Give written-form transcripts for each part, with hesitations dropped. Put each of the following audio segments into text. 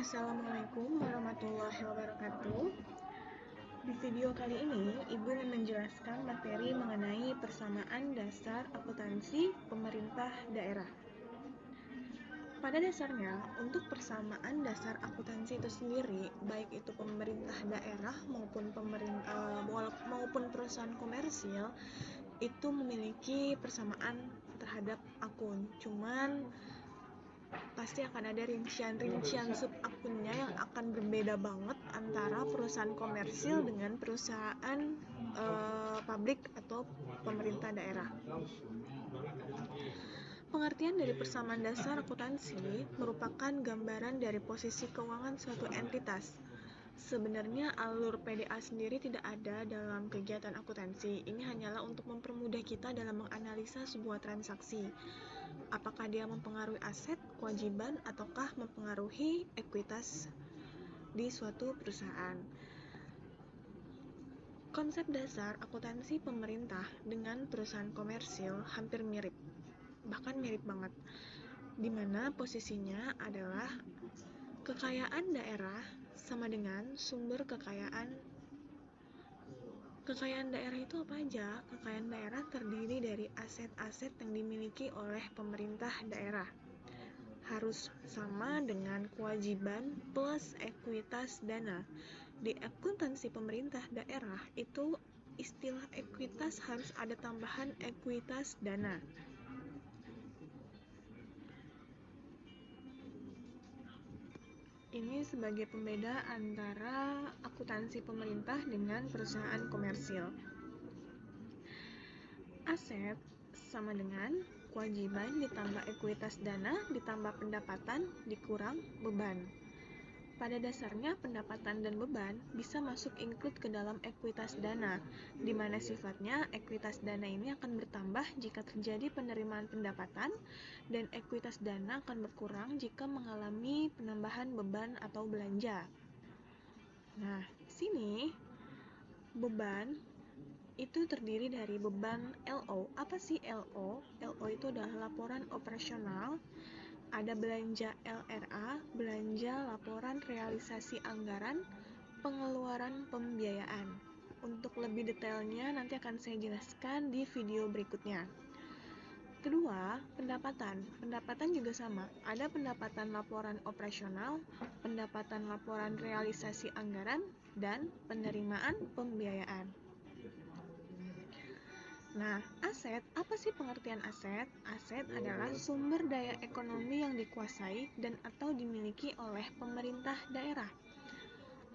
Assalamualaikum warahmatullahi wabarakatuh. Di video kali ini, Ibu ingin menjelaskan materi mengenai persamaan dasar akuntansi pemerintah daerah. Pada dasarnya, untuk persamaan dasar akuntansi itu sendiri, baik itu pemerintah daerah maupun perusahaan komersil, itu memiliki persamaan terhadap akun. Cuman pasti akan ada rincian sub akunnya yang akan berbeda banget antara perusahaan komersil dengan perusahaan publik atau pemerintah daerah. Pengertian dari persamaan dasar akuntansi merupakan gambaran dari posisi keuangan suatu entitas. Sebenarnya alur PDA sendiri tidak ada dalam kegiatan akuntansi. Ini hanyalah untuk mempermudah kita dalam menganalisa sebuah transaksi. Apakah dia mempengaruhi aset, kewajiban, ataukah mempengaruhi ekuitas di suatu perusahaan. Konsep dasar akuntansi pemerintah dengan perusahaan komersil hampir mirip, bahkan mirip banget, di mana posisinya adalah kekayaan daerah sama dengan sumber kekayaan. Kekayaan daerah itu apa aja? Kekayaan daerah terdiri dari aset-aset yang dimiliki oleh pemerintah daerah. Harus sama dengan kewajiban plus ekuitas dana. Di akuntansi pemerintah daerah itu istilah ekuitas harus ada tambahan ekuitas dana. Ini sebagai pembeda antara akuntansi pemerintah dengan perusahaan komersil. Aset sama dengan kewajiban ditambah ekuitas dana ditambah pendapatan dikurang beban. Pada dasarnya pendapatan dan beban bisa masuk include ke dalam ekuitas dana, di mana sifatnya ekuitas dana ini akan bertambah jika terjadi penerimaan pendapatan dan ekuitas dana akan berkurang jika mengalami penambahan beban atau belanja. Nah, sini beban itu terdiri dari beban LO. Apa sih LO? LO itu adalah laporan operasional. Ada belanja LRA, belanja laporan realisasi anggaran, pengeluaran pembiayaan. Untuk lebih detailnya nanti akan saya jelaskan di video berikutnya. Kedua, pendapatan. Pendapatan juga sama. Ada pendapatan laporan operasional, pendapatan laporan realisasi anggaran, dan penerimaan pembiayaan. Nah, aset, apa sih pengertian aset? Aset adalah sumber daya ekonomi yang dikuasai dan atau dimiliki oleh pemerintah daerah.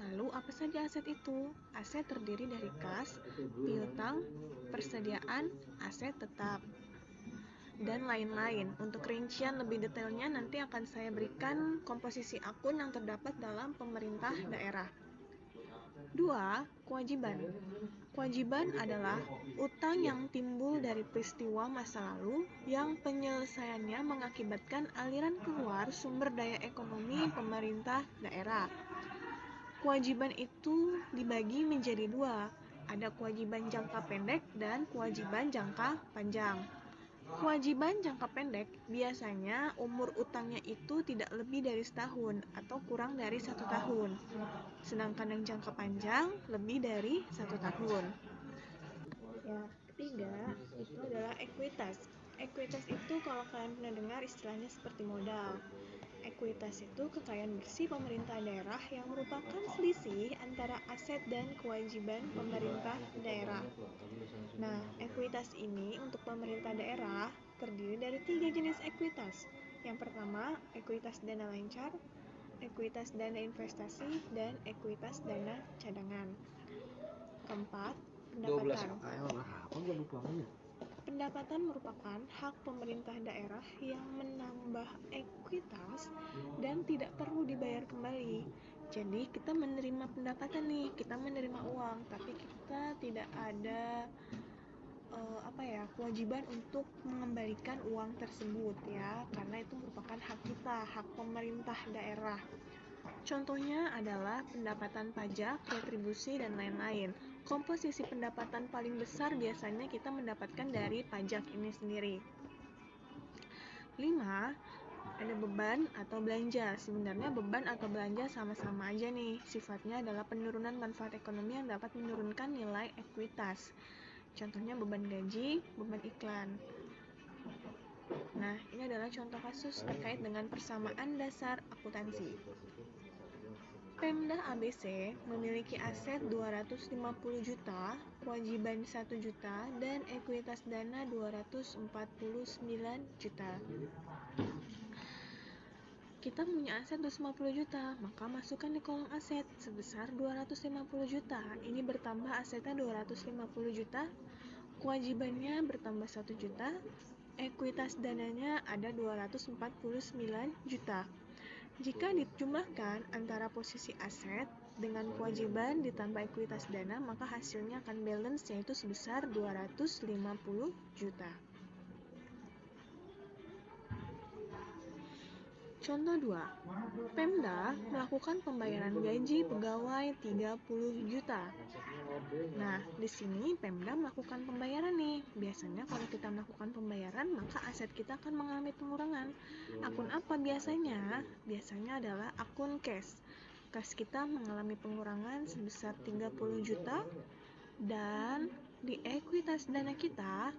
Lalu, apa saja aset itu? Aset terdiri dari kas, piutang, persediaan, aset tetap, dan lain-lain. Untuk rincian lebih detailnya nanti akan saya berikan komposisi akun yang terdapat dalam pemerintah daerah. 2. Kewajiban. Kewajiban adalah utang yang timbul dari peristiwa masa lalu yang penyelesaiannya mengakibatkan aliran keluar sumber daya ekonomi pemerintah daerah. Kewajiban itu dibagi menjadi dua, ada kewajiban jangka pendek dan kewajiban jangka panjang. Kewajiban jangka pendek biasanya umur utangnya itu tidak lebih dari setahun atau kurang dari 1 tahun. Sedangkan yang jangka panjang lebih dari 1 tahun. Ya, ketiga itu adalah ekuitas. Ekuitas itu kalau kalian pernah dengar istilahnya seperti modal. Ekuitas itu kekayaan bersih pemerintah daerah yang merupakan selisih antara aset dan kewajiban pemerintah daerah. Nah, ekuitas ini untuk pemerintah daerah terdiri dari 3 jenis ekuitas. Yang pertama, ekuitas dana lancar, ekuitas dana investasi, dan ekuitas dana cadangan. Keempat, pendapatan. Pendapatan merupakan hak pemerintah daerah yang menambah ekuitas dan tidak perlu dibayar kembali. Jadi kita menerima pendapatan nih, kita menerima uang, tapi kita tidak ada kewajiban untuk mengembalikan uang tersebut ya, karena itu merupakan hak kita, hak pemerintah daerah. Contohnya adalah pendapatan pajak, retribusi, dan lain-lain. Komposisi pendapatan paling besar biasanya kita mendapatkan dari pajak ini sendiri. 5. Ada beban atau belanja. Sebenarnya beban atau belanja sama-sama aja nih. Sifatnya adalah penurunan manfaat ekonomi yang dapat menurunkan nilai ekuitas. Contohnya beban gaji, beban iklan. Nah, ini adalah contoh kasus terkait dengan persamaan dasar akuntansi. Pemda ABC memiliki aset 250 juta, kewajiban 1 juta, dan ekuitas dana 249 juta. Kita punya aset 250 juta, maka masukkan di kolom aset sebesar 250 juta. Ini bertambah asetnya 250 juta, kewajibannya bertambah 1 juta, ekuitas dananya ada 249 juta. Jika dijumlahkan antara posisi aset dengan kewajiban ditambah ekuitas dana, maka hasilnya akan balance, yaitu sebesar 250 juta. Contoh 2. Pemda melakukan pembayaran gaji pegawai 30 juta. Nah, di sini Pemda melakukan pembayaran nih. Biasanya kalau kita melakukan pembayaran, maka aset kita akan mengalami pengurangan. Akun apa biasanya? Biasanya adalah akun cash. Cash kita mengalami pengurangan sebesar 30 juta, dan di ekuitas dana kita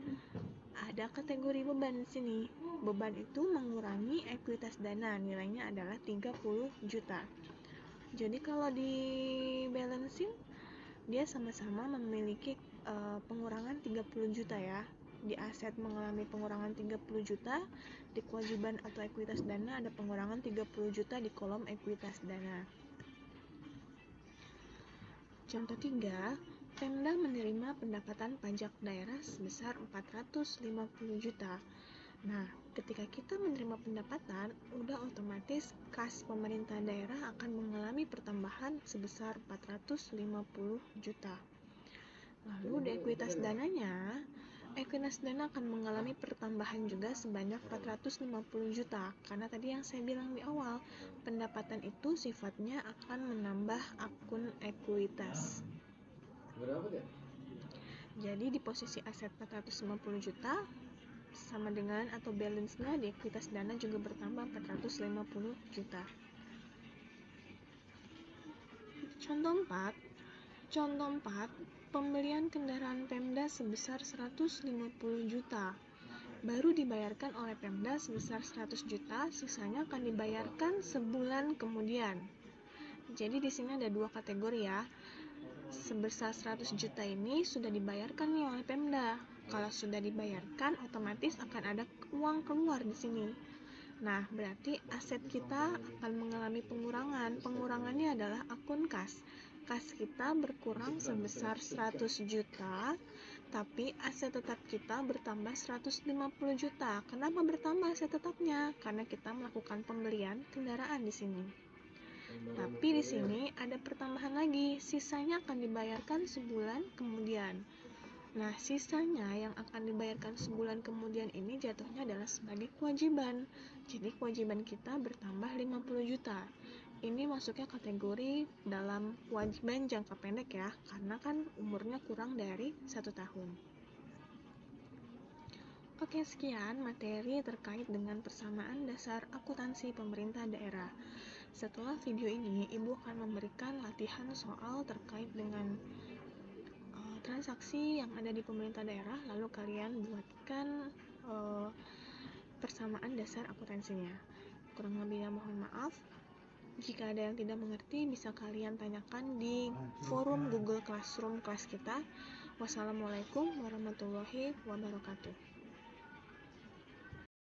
ada kategori beban di sini. Beban itu mengurangi ekuitas dana, nilainya adalah 30 juta. Jadi kalau di balancing, dia sama-sama memiliki pengurangan 30 juta ya. Di aset mengalami pengurangan 30 juta, di kewajiban atau ekuitas dana ada pengurangan 30 juta di kolom ekuitas dana. Contoh 3, Pemda menerima pendapatan pajak daerah sebesar 450 juta. Nah, ketika kita menerima pendapatan, udah otomatis kas pemerintah daerah akan mengalami pertambahan sebesar 450 juta. Lalu di ekuitas dananya, ekuitas dana akan mengalami pertambahan juga sebanyak 450 juta. Karena tadi yang saya bilang di awal, pendapatan itu sifatnya akan menambah akun ekuitas. Jadi di posisi aset 450 juta sama dengan atau balance-nya di ekuitas dana juga bertambah 450 juta. Contoh 4, pembelian kendaraan Pemda sebesar 150 juta. Baru dibayarkan oleh Pemda sebesar 100 juta, sisanya akan dibayarkan sebulan kemudian. Jadi di sini ada dua kategori ya. Sebesar 100 juta ini sudah dibayarkan nih oleh Pemda. Kalau sudah dibayarkan, otomatis akan ada uang keluar di sini. Nah, berarti aset kita akan mengalami pengurangan. Pengurangannya adalah akun kas. Kas kita berkurang sebesar 100 juta, tapi aset tetap kita bertambah 150 juta. Kenapa bertambah aset tetapnya? Karena kita melakukan pembelian kendaraan di sini. Tapi di sini ada pertambahan lagi, sisanya akan dibayarkan sebulan kemudian. Nah, sisanya yang akan dibayarkan sebulan kemudian ini jatuhnya adalah sebagai kewajiban. Jadi kewajiban kita bertambah 50 juta. Ini masuknya kategori dalam kewajiban jangka pendek ya, karena kan umurnya kurang dari 1 tahun. Oke, sekian materi terkait dengan persamaan dasar akuntansi pemerintah daerah. Setelah video ini, Ibu akan memberikan latihan soal terkait dengan transaksi yang ada di pemerintah daerah, lalu kalian buatkan persamaan dasar akuntansinya. Kurang lebihnya mohon maaf. Jika ada yang tidak mengerti, bisa kalian tanyakan di forum Google Classroom kelas kita. Wassalamualaikum warahmatullahi wabarakatuh.